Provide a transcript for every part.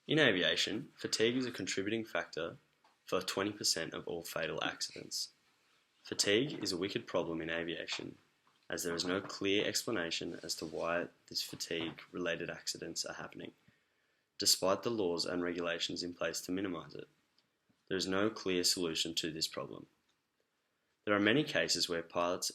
In aviation, fatigue is a contributing factor for 20% of all fatal accidents. Fatigue is a wicked problem in aviation, as there is no clear explanation as to why these fatigue-related accidents are happening, despite the laws and regulations in place to minimize it. There is no clear solution to this problem. There are many cases where pilots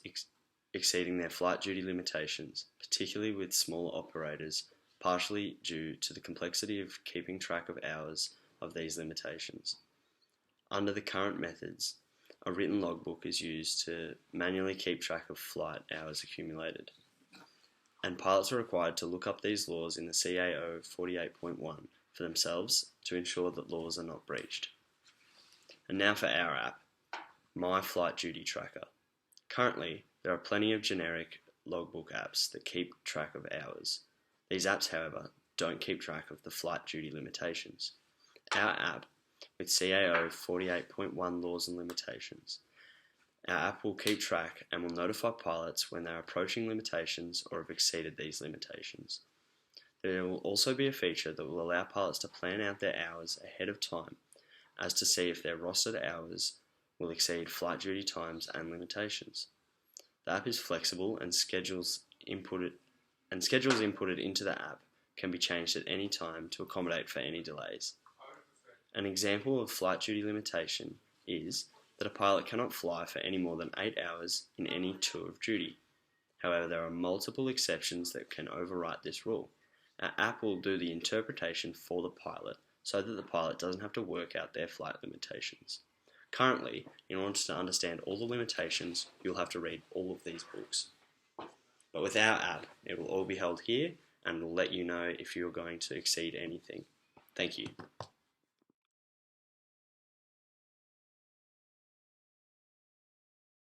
exceeding their flight duty limitations, particularly with smaller operators, partially due to the complexity of keeping track of hours of these limitations. Under the current methods, a written logbook is used to manually keep track of flight hours accumulated, and pilots are required to look up these laws in the CAO 48.1 for themselves to ensure that laws are not breached. And now for our app, My Flight Duty Tracker. Currently, there are plenty of generic logbook apps that keep track of hours. These apps, however, don't keep track of the flight duty limitations. Our app, with CAO 48.1 laws and limitations, our app will keep track and will notify pilots when they are approaching limitations or have exceeded these limitations. There will also be a feature that will allow pilots to plan out their hours ahead of time as to see if their rostered hours will exceed flight duty times and limitations. The app is flexible and schedules inputted into the app can be changed at any time to accommodate for any delays. An example of flight duty limitation is that a pilot cannot fly for any more than 8 hours in any tour of duty. However, there are multiple exceptions that can overwrite this rule. Our app will do the interpretation for the pilot so that the pilot doesn't have to work out their flight limitations. Currently, in order to understand all the limitations, you'll have to read all of these books. But with our app, it will all be held here and will let you know if you're going to exceed anything. Thank you.